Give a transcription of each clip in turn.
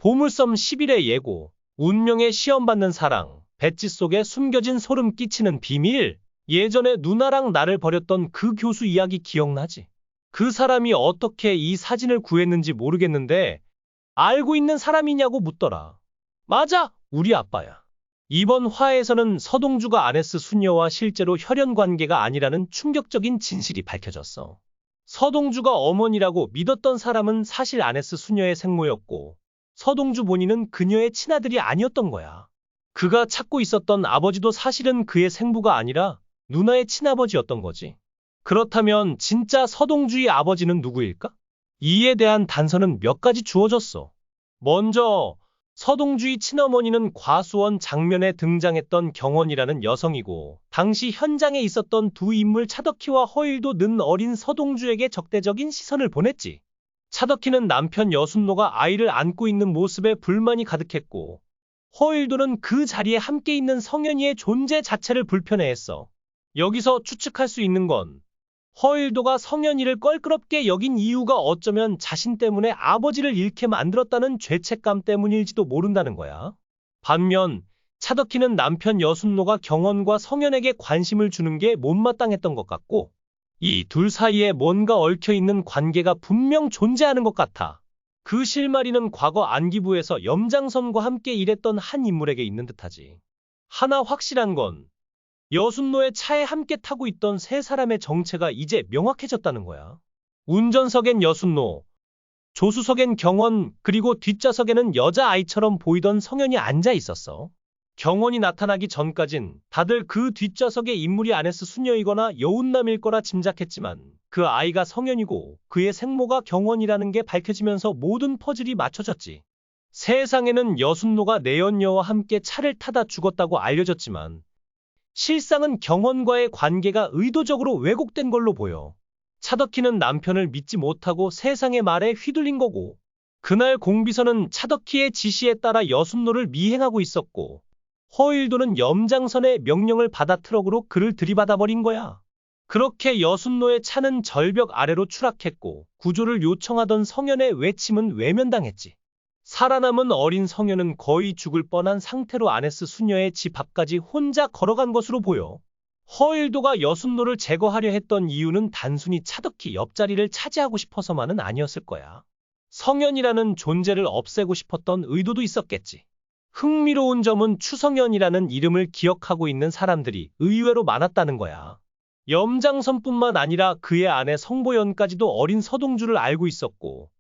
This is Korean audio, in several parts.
보물섬 10일의 예고, 운명의 시험받는 사랑, 배지 속에 숨겨진 소름 끼치는 비밀. 예전에 누나랑 나를 버렸던 그 교수 이야기 기억나지? 그 사람이 어떻게 이 사진을 구했는지 모르겠는데 알고 있는 사람이냐고 묻더라. 맞아, 우리 아빠야. 이번 화에서는 서동주가 아네스 수녀와 실제로 혈연 관계가 아니라는 충격적인 진실이 밝혀졌어. 서동주가 어머니라고 믿었던 사람은 사실 아네스 수녀의 생모였고, 서동주 본인은 그녀의 친아들이 아니었던 거야. 그가 찾고 있었던 아버지도 사실은 그의 생부가 아니라 누나의 친아버지였던 거지. 그렇다면 진짜 서동주의 아버지는 누구일까? 이에 대한 단서는 몇 가지 주어졌어. 먼저 서동주의 친어머니는 과수원 장면에 등장했던 경원이라는 여성이고, 당시 현장에 있었던 두 인물 차덕희와 허일도는 어린 서동주에게 적대적인 시선을 보냈지. 차덕희는 남편 여순노가 아이를 안고 있는 모습에 불만이 가득했고, 허일도는 그 자리에 함께 있는 성현이의 존재 자체를 불편해했어. 여기서 추측할 수 있는 건 허일도가 성현이를 껄끄럽게 여긴 이유가 어쩌면 자신 때문에 아버지를 잃게 만들었다는 죄책감 때문일지도 모른다는 거야. 반면 차덕희는 남편 여순노가 경원과 성현에게 관심을 주는 게 못마땅했던 것 같고, 이 둘 사이에 뭔가 얽혀있는 관계가 분명 존재하는 것 같아. 그 실마리는 과거 안기부에서 염장선과 함께 일했던 한 인물에게 있는 듯하지. 하나 확실한 건 여순노의 차에 함께 타고 있던 세 사람의 정체가 이제 명확해졌다는 거야. 운전석엔 여순노, 조수석엔 경원, 그리고 뒷좌석에는 여자아이처럼 보이던 성현이 앉아 있었어. 경원이 나타나기 전까진 다들 그 뒷좌석의 인물이 아네스 수녀이거나 여운남일 거라 짐작했지만, 그 아이가 성현이고 그의 생모가 경원이라는 게 밝혀지면서 모든 퍼즐이 맞춰졌지. 세상에는 여순노가 내연녀와 함께 차를 타다 죽었다고 알려졌지만, 실상은 경원과의 관계가 의도적으로 왜곡된 걸로 보여. 차덕희는 남편을 믿지 못하고 세상의 말에 휘둘린 거고, 그날 공비서는 차덕희의 지시에 따라 여순노를 미행하고 있었고, 허일도는 염장선의 명령을 받아 트럭으로 그를 들이받아버린 거야. 그렇게 여순노의 차는 절벽 아래로 추락했고, 구조를 요청하던 성현의 외침은 외면당했지. 살아남은 어린 성현은 거의 죽을 뻔한 상태로 아네스 수녀의 집 앞까지 혼자 걸어간 것으로 보여. 허일도가 여순노를 제거하려 했던 이유는 단순히 차덕희 옆자리를 차지하고 싶어서만은 아니었을 거야. 성현이라는 존재를 없애고 싶었던 의도도 있었겠지. 흥미로운 점은 추성현이라는 이름을 기억하고 있는 사람들이 의외로 많았다는 거야. 염장선뿐만 아니라 그의 아내 성보연까지도 어린 서동주를 알고 있었고,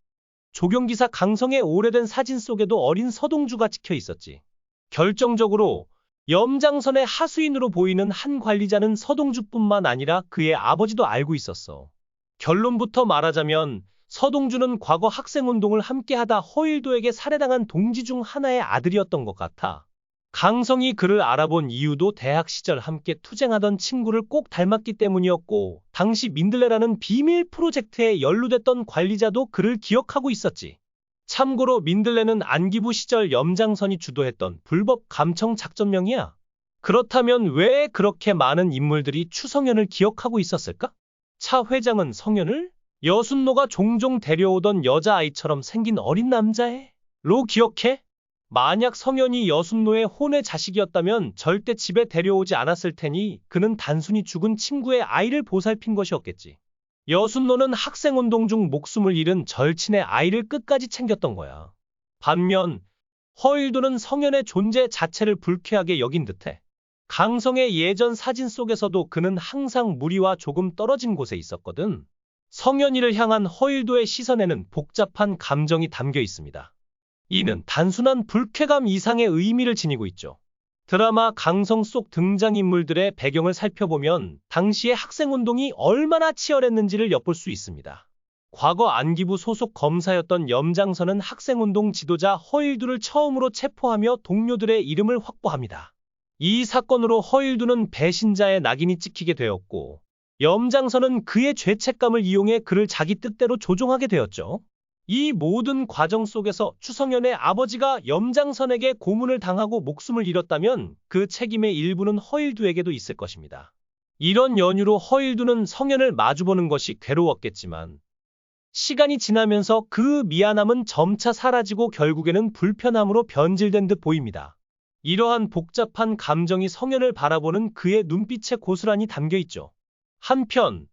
조경기사 강성의 오래된 사진 속에도 어린 서동주가 찍혀 있었지. 결정적으로 염장선의 하수인으로 보이는 한 관리자는 서동주뿐만 아니라 그의 아버지도 알고 있었어. 결론부터 말하자면 서동주는 과거 학생운동을 함께하다 허일도에게 살해당한 동지 중 하나의 아들이었던 것 같아. 강성이 그를 알아본 이유도 대학 시절 함께 투쟁하던 친구를 꼭 닮았기 때문이었고, 당시 민들레라는 비밀 프로젝트에 연루됐던 관리자도 그를 기억하고 있었지. 참고로 민들레는 안기부 시절 염장선이 주도했던 불법 감청 작전명이야. 그렇다면 왜 그렇게 많은 인물들이 추성현을 기억하고 있었을까? 차 회장은 성현을 여순노가 종종 데려오던 여자아이처럼 생긴 어린 남자애로 기억해? 만약 성현이 여순노의 혼외 자식이었다면 절대 집에 데려오지 않았을 테니 그는 단순히 죽은 친구의 아이를 보살핀 것이었겠지. 여순노는 학생운동 중 목숨을 잃은 절친의 아이를 끝까지 챙겼던 거야. 반면 허일도는 성현의 존재 자체를 불쾌하게 여긴 듯해. 강성의 예전 사진 속에서도 그는 항상 무리와 조금 떨어진 곳에 있었거든. 성현이를 향한 허일도의 시선에는 복잡한 감정이 담겨 있습니다. 이는 단순한 불쾌감 이상의 의미를 지니고 있죠. 드라마 강성 속 등장인물들의 배경을 살펴보면 당시의 학생운동이 얼마나 치열했는지를 엿볼 수 있습니다. 과거 안기부 소속 검사였던 염장선은 학생운동 지도자 허일두를 처음으로 체포하며 동료들의 이름을 확보합니다. 이 사건으로 허일두는 배신자의 낙인이 찍히게 되었고, 염장선은 그의 죄책감을 이용해 그를 자기 뜻대로 조종하게 되었죠. 이 모든 과정 속에서 추성현의 아버지가 염장선에게 고문을 당하고 목숨을 잃었다면 그 책임의 일부는 허일두에게도 있을 것입니다. 이런 연유로 허일두는 성현을 마주보는 것이 괴로웠겠지만, 시간이 지나면서 그 미안함은 점차 사라지고 결국에는 불편함으로 변질된 듯 보입니다. 이러한 복잡한 감정이 성현을 바라보는 그의 눈빛에 고스란히 담겨 있죠. 한편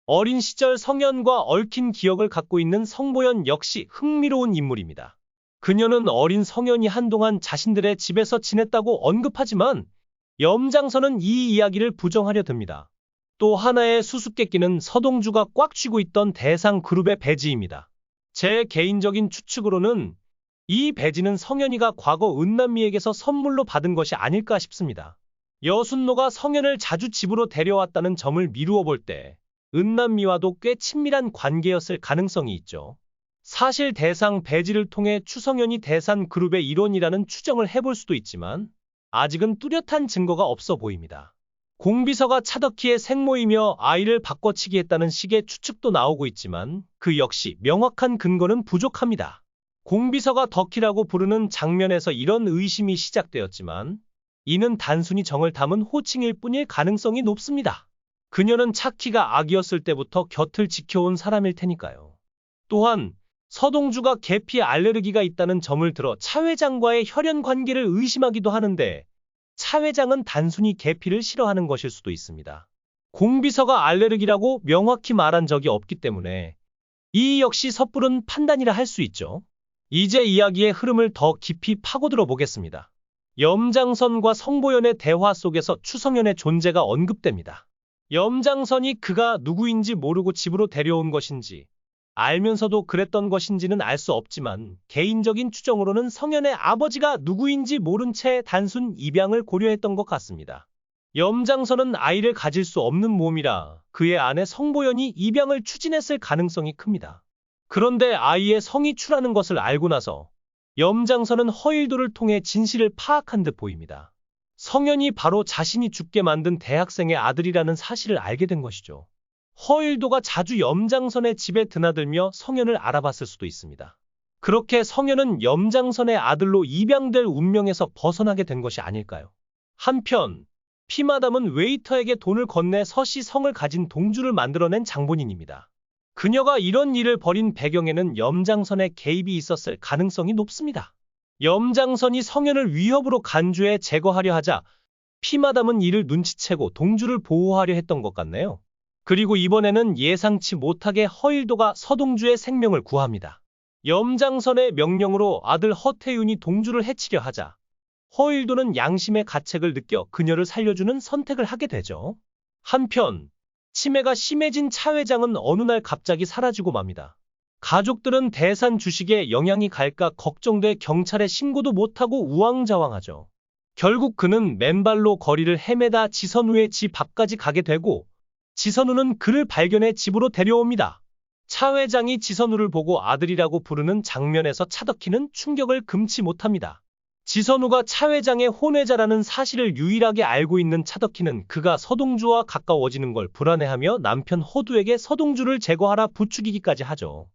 어린 시절 성현과 얽힌 기억을 갖고 있는 성보연 역시 흥미로운 인물입니다. 그녀는 어린 성현이 한동안 자신들의 집에서 지냈다고 언급하지만 염장선은 이 이야기를 부정하려 듭니다. 또 하나의 수수께끼는 서동주가 꽉 쥐고 있던 대상 그룹의 배지입니다. 제 개인적인 추측으로는 이 배지는 성현이가 과거 은남미에게서 선물로 받은 것이 아닐까 싶습니다. 여순노가 성현을 자주 집으로 데려왔다는 점을 미루어 볼 때 은남미와도 꽤 친밀한 관계였을 가능성이 있죠. 사실 대상 배지를 통해 추성현이 대산 그룹의 일원이라는 추정을 해볼 수도 있지만 아직은 뚜렷한 증거가 없어 보입니다. 공비서가 차덕희의 생모이며 아이를 바꿔치기 했다는 식의 추측도 나오고 있지만 그 역시 명확한 근거는 부족합니다. 공비서가 덕희라고 부르는 장면에서 이런 의심이 시작되었지만 이는 단순히 정을 담은 호칭일 뿐일 가능성이 높습니다. 그녀는 차키가 아기였을 때부터 곁을 지켜온 사람일 테니까요. 또한 서동주가 계피 알레르기가 있다는 점을 들어 차 회장과의 혈연 관계를 의심하기도 하는데 차 회장은 단순히 계피를 싫어하는 것일 수도 있습니다. 공비서가 알레르기라고 명확히 말한 적이 없기 때문에 이 역시 섣부른 판단이라 할 수 있죠. 이제 이야기의 흐름을 더 깊이 파고들어 보겠습니다. 염장선과 성보연의 대화 속에서 추성현의 존재가 언급됩니다. 염장선이 그가 누구인지 모르고 집으로 데려온 것인지 알면서도 그랬던 것인지는 알 수 없지만 개인적인 추정으로는 성현의 아버지가 누구인지 모른 채 단순 입양을 고려했던 것 같습니다. 염장선은 아이를 가질 수 없는 몸이라 그의 아내 성보연이 입양을 추진했을 가능성이 큽니다. 그런데 아이의 성이 추라는 것을 알고 나서 염장선은 허일도를 통해 진실을 파악한 듯 보입니다. 성현이 바로 자신이 죽게 만든 대학생의 아들이라는 사실을 알게 된 것이죠. 허일도가 자주 염장선의 집에 드나들며 성현을 알아봤을 수도 있습니다. 그렇게 성현은 염장선의 아들로 입양될 운명에서 벗어나게 된 것이 아닐까요? 한편 피마담은 웨이터에게 돈을 건네 서씨 성을 가진 동주를 만들어낸 장본인입니다. 그녀가 이런 일을 벌인 배경에는 염장선의 개입이 있었을 가능성이 높습니다. 염장선이 성현을 위협으로 간주해 제거하려 하자 피마담은 이를 눈치채고 동주를 보호하려 했던 것 같네요. 그리고 이번에는 예상치 못하게 허일도가 서동주의 생명을 구합니다. 염장선의 명령으로 아들 허태윤이 동주를 해치려 하자 허일도는 양심의 가책을 느껴 그녀를 살려주는 선택을 하게 되죠. 한편 치매가 심해진 차 회장은 어느 날 갑자기 사라지고 맙니다. 가족들은 대산 주식에 영향이 갈까 걱정돼 경찰에 신고도 못하고 우왕좌왕하죠. 결국 그는 맨발로 거리를 헤매다 지선우의 집 앞까지 가게 되고 지선우는 그를 발견해 집으로 데려옵니다. 차 회장이 지선우를 보고 아들이라고 부르는 장면에서 차덕희는 충격을 금치 못합니다. 지선우가 차 회장의 혼외자라는 사실을 유일하게 알고 있는 차덕희는 그가 서동주와 가까워지는 걸 불안해하며 남편 허두에게 서동주를 제거하라 부추기기까지 하죠.